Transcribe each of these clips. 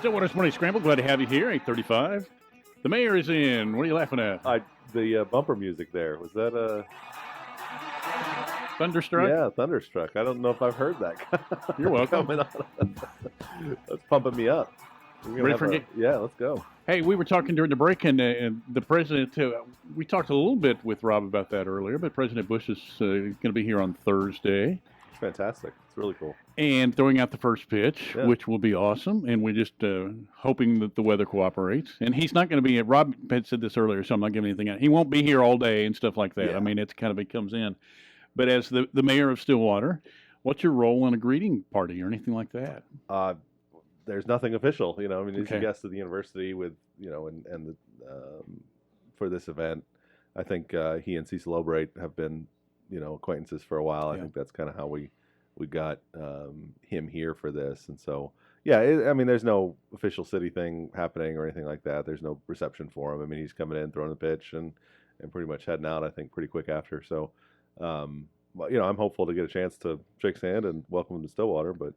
Stillwater Morning Scramble. Glad to have you here. 8:35. The mayor is in. What are you laughing at? The bumper music there, was that Thunderstruck? Yeah, Thunderstruck. I don't know if I've heard that. You're welcome. Coming on. That's pumping me up. Ready for it? Yeah, let's go. Hey, we were talking during the break, and the president, we talked a little bit with Rob about that earlier, but President Bush is going to be here on Thursday. It's fantastic. It's really cool. And throwing out the first pitch, which will be awesome. And we're just hoping that the weather cooperates. And he's not going to be, Rob had said this earlier, so I'm not giving anything out. He won't be here all day and stuff like that. Yeah. I mean, it comes in. But as the mayor of Stillwater, what's your role in a greeting party or anything like that? There's nothing official, I mean, he's Okay. a guest of the university with, and for this event, I think he and Cecil Albright have been, acquaintances for a while. I think that's kind of how we got him here for this. And so, I mean, there's no official city thing happening or anything like that. There's no reception for him. I mean, he's coming in, throwing the pitch, and pretty much heading out, I think, pretty quick after. So, I'm hopeful to get a chance to shake his hand and welcome him to Stillwater, but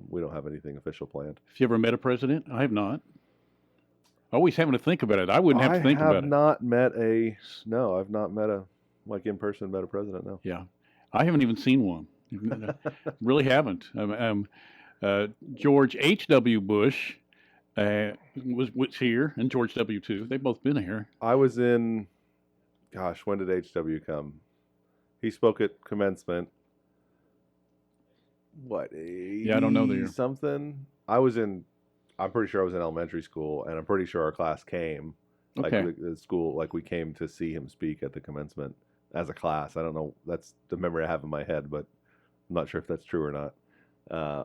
we don't have anything official planned. Have you ever met a president? I have not. Always having to think about it. I wouldn't have to think about it. I've not met a, in person, met a president, no. Yeah. I haven't even seen one. Really haven't. George H.W. Bush was here, and George W. too. They've both been here. I was in, when did H.W. come? He spoke at commencement. What, 80 I don't know the year. Something? I'm pretty sure I was in elementary school, and I'm pretty sure our class came. Okay. The school, we came to see him speak at the commencement as a class. I don't know. That's the memory I have in my head, but I'm not sure if that's true or not.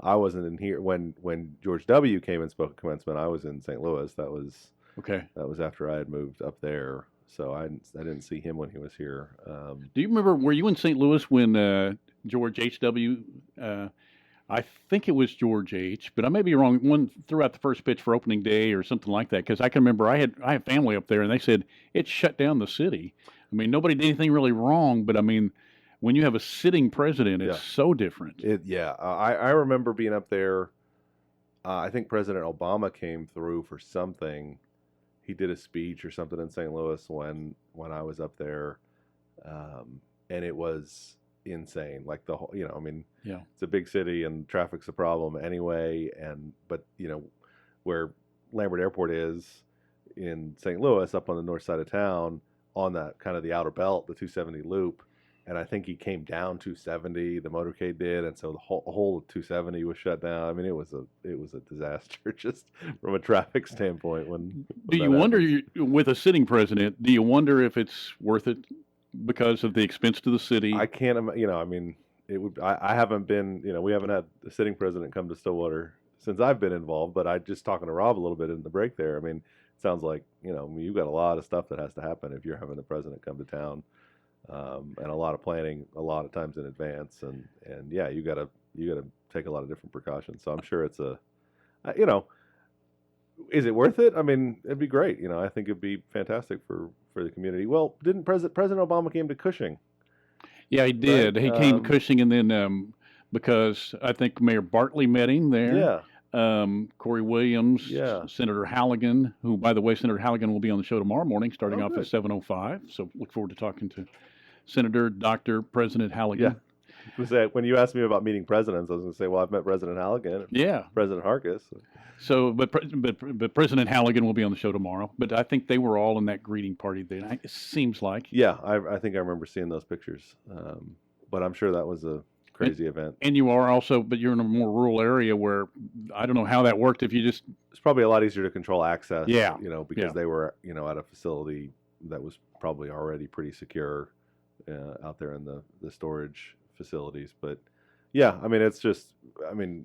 I wasn't in here when George W. came and spoke at commencement. I was in St. Louis. That was after I had moved up there. So I didn't see him when he was here. Do you remember, were you in St. Louis when George H.W., I think it was George H., but I may be wrong, one threw out the first pitch for opening day or something like that, because I can remember I have family up there, and they said it shut down the city. I mean, nobody did anything really wrong, but I mean, when you have a sitting president, it's so different. I remember being up there. I think President Obama came through for something. He did a speech or something in St. Louis when I was up there, and it was insane. Like the whole, it's a big city and traffic's a problem anyway. But where Lambert Airport is in St. Louis, up on the north side of town, on that kind of the outer belt, the 270 loop. And I think he came down 270, the motorcade did, and so the whole of 270 was shut down. I mean, it was a disaster just from a traffic standpoint. Do you wonder, with a sitting president, do you wonder if it's worth it because of the expense to the city? I can't, I mean, it would. I haven't been, we haven't had the sitting president come to Stillwater since I've been involved. But I just talking to Rob a little bit in the break there. I mean, it sounds like you've got a lot of stuff that has to happen if you're having the president come to town. And a lot of planning, a lot of times in advance, and you gotta take a lot of different precautions. So I'm sure it's is it worth it? I mean, it'd be great. I think it'd be fantastic for the community. Well, didn't President Obama came to Cushing? Yeah, he did. Right? He came to Cushing, and then because I think Mayor Bartley met him there. Yeah. Corey Williams, Senator Halligan, who, by the way, Senator Halligan will be on the show tomorrow morning, starting off at 7:05. So look forward to talking to Senator Dr. President Halligan. Yeah. When you asked me about meeting presidents, I was going to say, well, I've met President Halligan and President Harkis. So, but President Halligan will be on the show tomorrow. But I think they were all in that greeting party then. It seems like. Yeah, I think I remember seeing those pictures. But I'm sure that was a crazy event. And you are also, but you're in a more rural area where I don't know how that worked. If you just, it's probably a lot easier to control access. Yeah. Because they were, at a facility that was probably already pretty secure out there in the storage facilities. But yeah, I mean, it's just,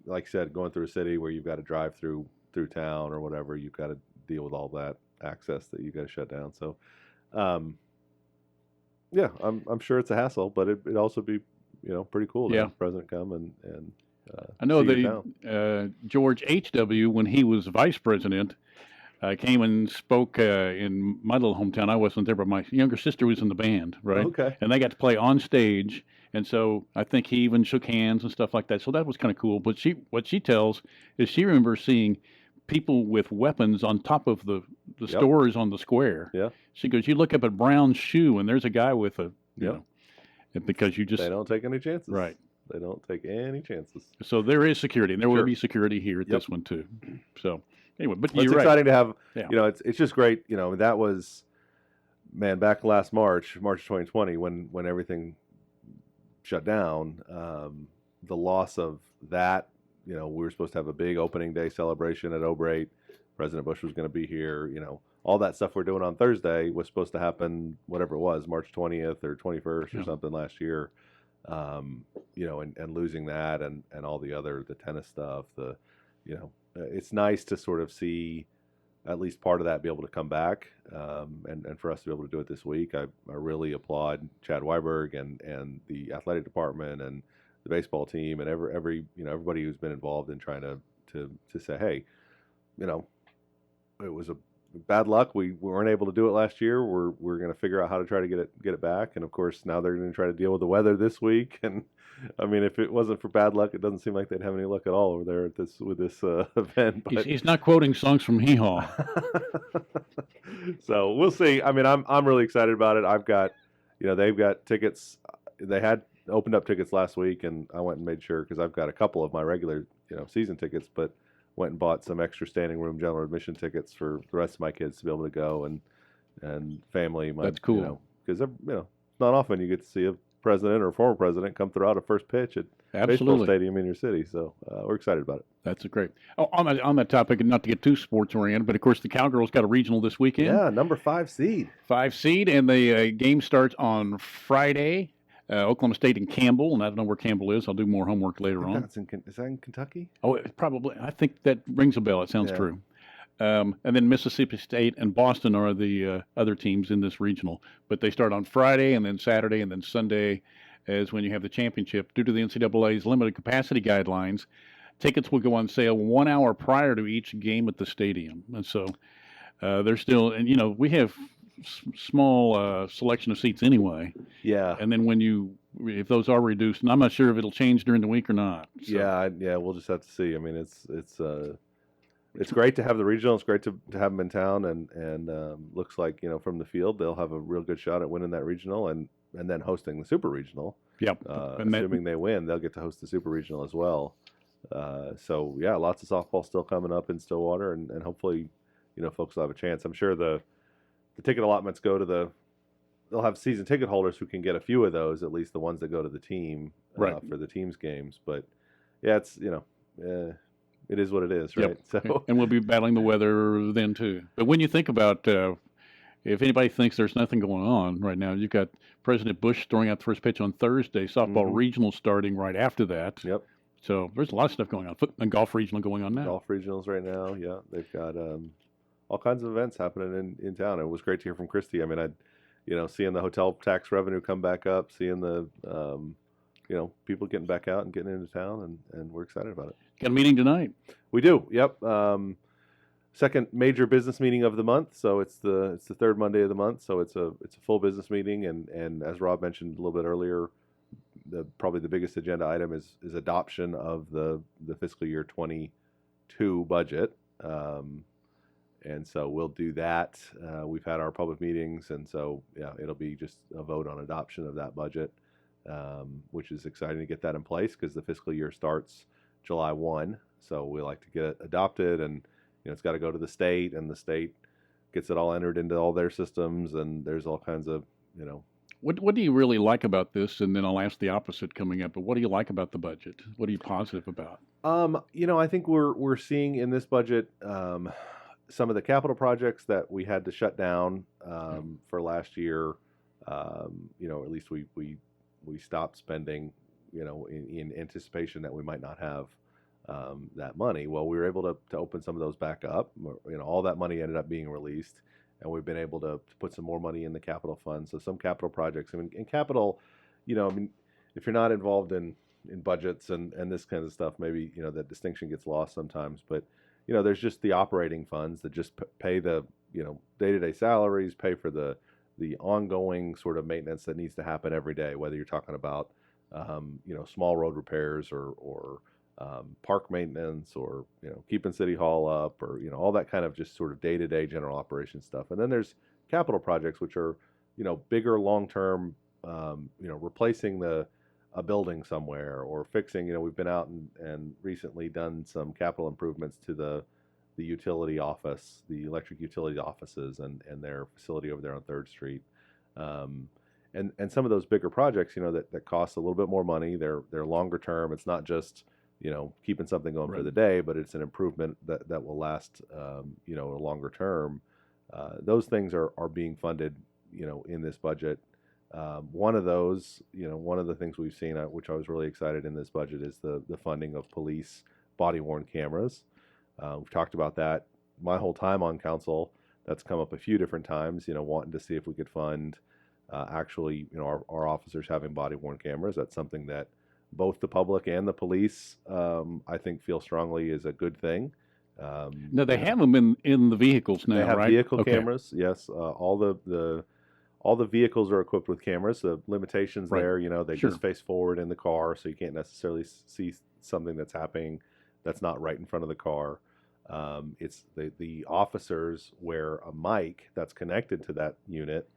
like you said, going through a city where you've got to drive through town or whatever, you've got to deal with all that access that you got to shut down. So, yeah, I'm sure it's a hassle, but it'd also be, pretty cool to have the president come and I know George H.W., when he was vice president, came and spoke in my little hometown. I wasn't there, but my younger sister was in the band, right? Okay. And they got to play on stage. And so I think he even shook hands and stuff like that. So that was kind of cool. But what she tells is she remembers seeing people with weapons on top of the Yep. stores on the square. Yeah. She goes, you look up at Brown's shoe, and there's a guy with a, you Yep. know, because you just They don't take any chances. right. They don't take any chances. So there is security, and there will Sure. be security here at Yep. this one too. So anyway, but Well, it's you're right. exciting to have. Yeah. You know, it's just great. You know, that was, man, back last March 2020, when everything shut down. The loss of that. You know, we were supposed to have a big opening day celebration at Obrate. President Bush was going to be here. You know, all that stuff we're doing on Thursday was supposed to happen, whatever it was, March 20th or 21st or Yeah. something last year. You know, and losing that and all the tennis stuff, it's nice to sort of see at least part of that be able to come back, and for us to be able to do it this week. I really applaud Chad Weiberg and the athletic department and the baseball team and everybody who's been involved in trying to say, hey, you know, it was a bad luck. We weren't able to do it last year. We're going to figure out how to try to get it back. And of course, now they're going to try to deal with the weather this week. And I mean, if it wasn't for bad luck, it doesn't seem like they'd have any luck at all over there with this event. But He's not quoting songs from Hee Haw. So we'll see. I mean, I'm really excited about it. I've got, you know, they've got tickets. They had opened up tickets last week, and I went and made sure, because I've got a couple of my regular, you know, season tickets, but went and bought some extra standing room general admission tickets for the rest of my kids to be able to go, and family. That's cool. You know, because you know, not often you get to see a president or a former president come throw out a first pitch at baseball stadium in your city. So we're excited about it. That's great. Oh, on that topic, and not to get too sports oriented, but of course the Cowgirls got a regional this weekend. Yeah, number 5 seed. 5 seed, and the game starts on Friday. Oklahoma State and Campbell, and I don't know where Campbell is. I'll do more homework later on. Is that in Kentucky? Oh, it probably. I think that rings a bell. It sounds Yeah. true. And then Mississippi State and Boston are the other teams in this regional. But they start on Friday, and then Saturday, and then Sunday is when you have the championship. Due to the NCAA's limited capacity guidelines, tickets will go on sale 1 hour prior to each game at the stadium. And so they're still, and you know, we have small selection of seats anyway. Yeah. And then if those are reduced, and I'm not sure if it'll change during the week or not. So. Yeah, we'll just have to see. I mean, it's great to have the regional. It's great to have them in town, and looks like, you know, from the field they'll have a real good shot at winning that regional, and then hosting the super regional. Yep. Assuming they win, they'll get to host the super regional as well. So yeah, lots of softball still coming up in Stillwater, and hopefully, you know, folks will have a chance. I'm sure the ticket allotments go to they'll have season ticket holders who can get a few of those, at least the ones that go to the team, right, for the team's games. But yeah, it's, you know, it is what it is, right? Yep. So, and we'll be battling the weather then too. But when you think about, if anybody thinks there's nothing going on right now, you've got President Bush throwing out the first pitch on Thursday, softball regional starting right after that. Yep. So there's a lot of stuff going on. And golf regional going on now. Golf regionals right now, yeah. They've got all kinds of events happening in town. It was great to hear from Christy. I mean, seeing the hotel tax revenue come back up, seeing the, people getting back out and getting into town, and we're excited about it. Got a meeting tonight. We do, yep. Second major business meeting of the month, so it's the third Monday of the month, so it's a full business meeting, and as Rob mentioned a little bit earlier, probably the biggest agenda item is adoption of the fiscal year 22 budget. And so we'll do that. We've had our public meetings, and so yeah, it'll be just a vote on adoption of that budget, which is exciting to get that in place, because the fiscal year starts July 1. So we like to get it adopted, and you know, it's got to go to the state, and the state gets it all entered into all their systems, and there's all kinds of, you know. What do you really like about this? And then I'll ask the opposite coming up. But what do you like about the budget? What are you positive about? I think we're seeing in this budget some of the capital projects that we had to shut down for last year. At least we stopped spending, in anticipation that we might not have that money. Well, we were able to open some of those back up. All that money ended up being released, and we've been able to put some more money in the capital fund. So some capital projects. I mean, in capital, if you're not involved in budgets and this kind of stuff, maybe that distinction gets lost sometimes. But there's just the operating funds that just pay the day-to-day salaries, pay for the ongoing sort of maintenance that needs to happen every day, whether you're talking about small road repairs or park maintenance, or keeping City Hall up, or all that kind of just sort of day-to-day general operations stuff. And then there's capital projects, which are bigger, long-term, replacing a building somewhere, or fixing. We've been out and recently done some capital improvements to the utility office, the electric utility offices, and their facility over there on 3rd Street. And some of those bigger projects, that cost a little bit more money. They're longer term. It's not just keeping something going for the day, but it's an improvement that will last a longer term. Those things are being funded in this budget. One of those, one of the things we've seen, which I was really excited in this budget, is the funding of police body-worn cameras. We've talked about that my whole time on council. That's come up a few different times, wanting to see if we could fund actually, our officers having body-worn cameras. That's something that both the public and the police, I think, feel strongly is a good thing. Now, they have them in the vehicles now, right? They have vehicle cameras, yes. All the vehicles are equipped with cameras. The limitations there, they just face forward in the car, so you can't necessarily see something that's happening that's not right in front of the car. It's the officers wear a mic that's connected to that unit,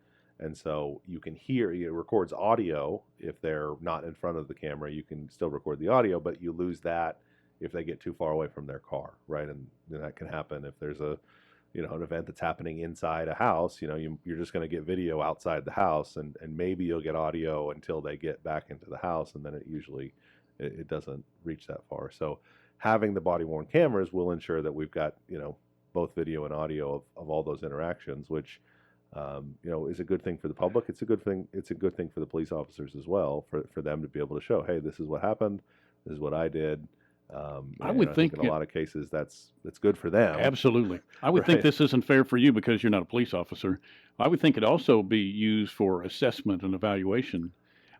and so you can hear. It records audio. If they're not in front of the camera, you can still record the audio, but you lose that if they get too far away from their car, right? And that can happen if there's an event that's happening inside a house. You're just going to get video outside the house, and maybe you'll get audio until they get back into the house, and then it doesn't reach that far. So having the body-worn cameras will ensure that we've got both video and audio of all those interactions, which is a good thing for the public. It's a good thing. It's a good thing for the police officers as well, for them to be able to show, hey, this is what happened. This is what I did. I would think in a lot of cases that's good for them. Absolutely. I would think this isn't fair for you because you're not a police officer. I would think it'd also be used for assessment and evaluation.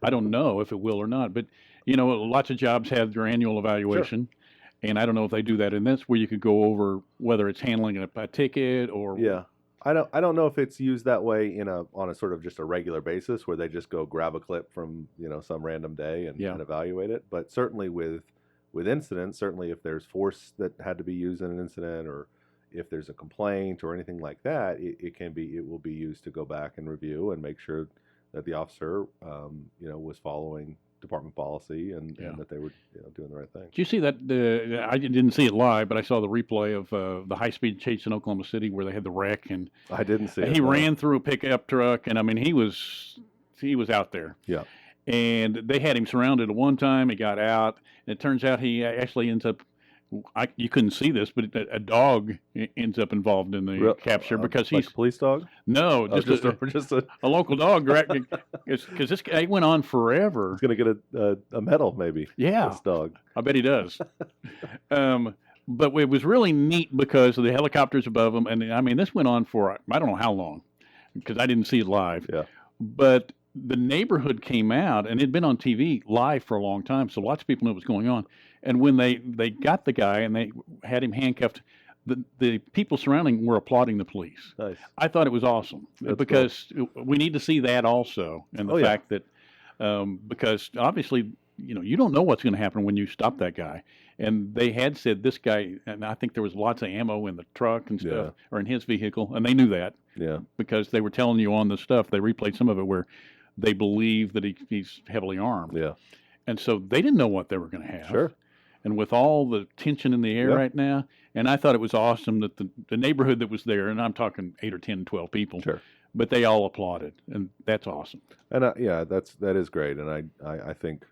I don't know if it will or not, but lots of jobs have their annual evaluation. Sure. And I don't know if they do that in this, where you could go over whether it's handling a ticket or. Yeah. I don't know if it's used that way on a sort of just a regular basis, where they just go grab a clip from some random day and evaluate it. But certainly with incidents, certainly if there's force that had to be used in an incident, or if there's a complaint or anything like that, it will be used to go back and review and make sure that the officer was following department policy and that they were doing the right thing. Did you see that? I didn't see it live, but I saw the replay of the high-speed chase in Oklahoma City where they had the wreck, and I didn't see it. He ran through a pickup truck, and I mean he was out there. Yeah. And they had him surrounded at one time. He got out, and it turns out he actually ends up. You couldn't see this, but a dog ends up involved in the capture because he's a police dog. No, just a local dog. Because this guy went on forever. He's going to get a medal, maybe. Yeah, this dog. I bet he does. But it was really neat because of the helicopters above him, and I mean this went on for I don't know how long because I didn't see it live. Yeah, but the neighborhood came out, and it'd been on TV live for a long time, so lots of people knew what was going on. And when they got the guy and they had him handcuffed, the people surrounding were applauding the police. Nice. I thought it was awesome. That's because cool. We need to see that also, and the fact that because obviously you don't know what's going to happen when you stop that guy. And they had said this guy, and I think there was lots of ammo in the truck and stuff, or in his vehicle, and they knew that. Yeah. Because they were telling you on the stuff, they replayed some of it where they believe that he's heavily armed. Yeah. And so they didn't know what they were going to have. Sure. And with all the tension in the air right now, and I thought it was awesome that the neighborhood that was there, and I'm talking 8 or 10, 12 people, but they all applauded, and that's awesome. And that is great. And I think,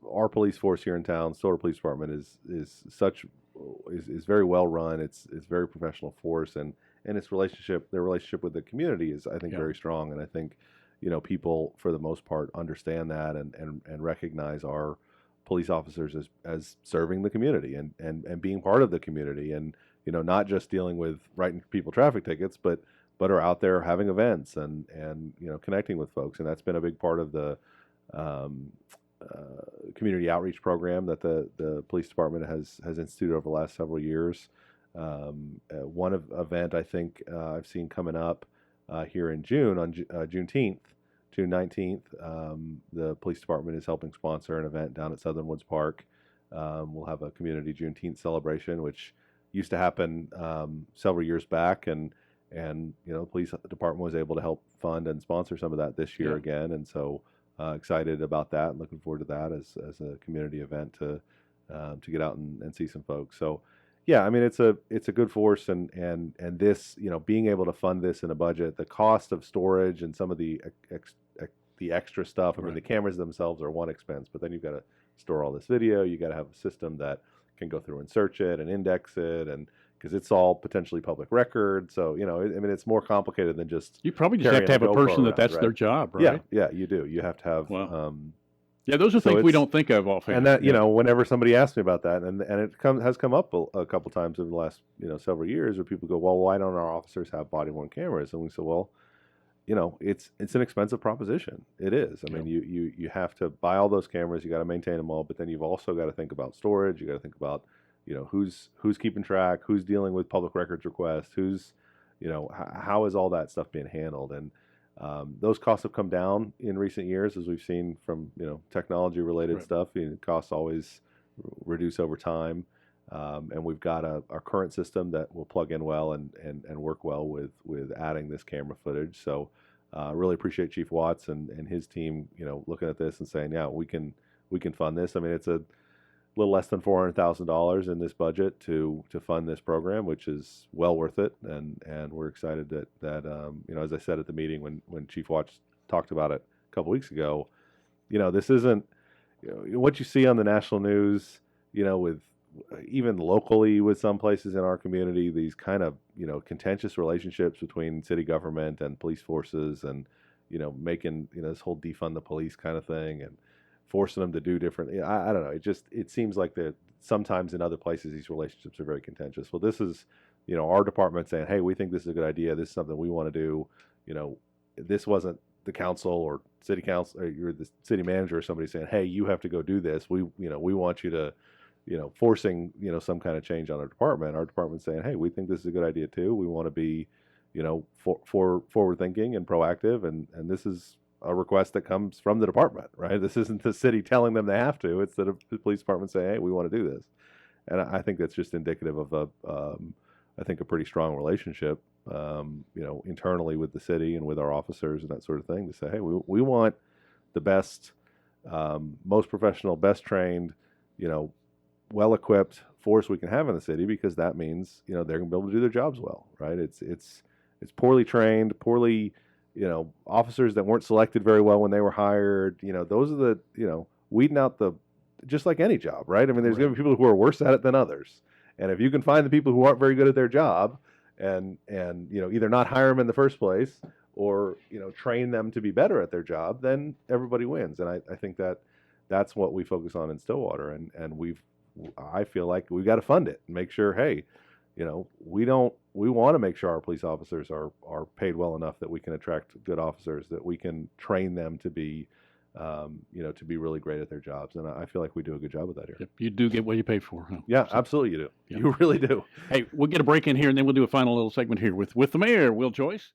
our police force here in town, Stillwater Police Department, is very well run. It's very professional force, and their relationship with the community is, I think, very strong. And I think, people for the most part understand that and recognize our police officers as serving the community and being part of the community, and not just dealing with writing people traffic tickets, but are out there having events and connecting with folks. And that's been a big part of the community outreach program that the police department has instituted over the last several years. One event I think I've seen coming up here in June on Juneteenth. June 19th. The police department is helping sponsor an event down at Southern Woods Park. We'll have a community Juneteenth celebration, which used to happen several years back, and the police department was able to help fund and sponsor some of that this year again, and so excited about that and looking forward to that as a community event to get out and see some folks. So yeah, I mean it's a good force, and this, being able to fund this in a budget, the cost of storage and some of the extra stuff. I mean, the cameras themselves are one expense, but then you've got to store all this video. You got to have a system that can go through and search it and index it, and because it's all potentially public record. So, I mean, it's more complicated than just. You probably just have to have a person that's right? their job, right? Yeah, you do. You have to have. Wow. Yeah, those are things we don't think of offhand. And that, whenever somebody asks me about that, and it has come up a couple times over the last, several years, where people go, well, why don't our officers have body-worn cameras? And we say, well, it's an expensive proposition. It is. I mean, you have to buy all those cameras. You got to maintain them all, but then you've also got to think about storage. You got to think about, who's keeping track, who's dealing with public records requests, who's, how is all that stuff being handled? And those costs have come down in recent years, as we've seen from, technology related stuff. Costs always reduce over time. And we've got our current system that will plug in well and work well with adding this camera footage. So really appreciate Chief Watts and his team, looking at this and saying, yeah, we can fund this. I mean, it's a little less than $400,000 in this budget to fund this program, which is well worth it. And we're excited that as I said at the meeting when Chief Watts talked about it a couple weeks ago, this isn't what you see on the national news, with even locally with some places in our community, these kind of, contentious relationships between city government and police forces, and, making, this whole defund the police kind of thing and forcing them to do different. I don't know. It seems like that sometimes in other places, these relationships are very contentious. Well, this is, our department saying, hey, we think this is a good idea. This is something we want to do. This wasn't the council or city council, or you're the city manager or somebody saying, hey, you have to go do this. We want you to, forcing, some kind of change on our department. Our department's saying, hey, we think this is a good idea too. We want to be, forward thinking and proactive. And this is a request that comes from the department, right? This isn't the city telling them they have to. It's the police department saying, hey, we want to do this. And I think that's just indicative of I think a pretty strong relationship, internally with the city and with our officers and that sort of thing, to say, hey, we want the best, most professional, best trained, well-equipped force we can have in the city, because that means, they're going to be able to do their jobs well, right? It's poorly trained, poorly, officers that weren't selected very well when they were hired. Those are the, weeding out just like any job, right? I mean, there's going to be people who are worse at it than others. And if you can find the people who aren't very good at their job and either not hire them in the first place or, train them to be better at their job, then everybody wins. And I think that's what we focus on in Stillwater. And I feel like we've got to fund it and make sure, hey, we want to make sure our police officers are paid well enough that we can attract good officers, that we can train them to be, to be really great at their jobs. And I feel like we do a good job of that here. Yep, you do get what you pay for. Huh? Yeah, absolutely you do. Yep. You really do. Hey, we'll get a break in here, and then we'll do a final little segment here with the mayor, Will Joyce.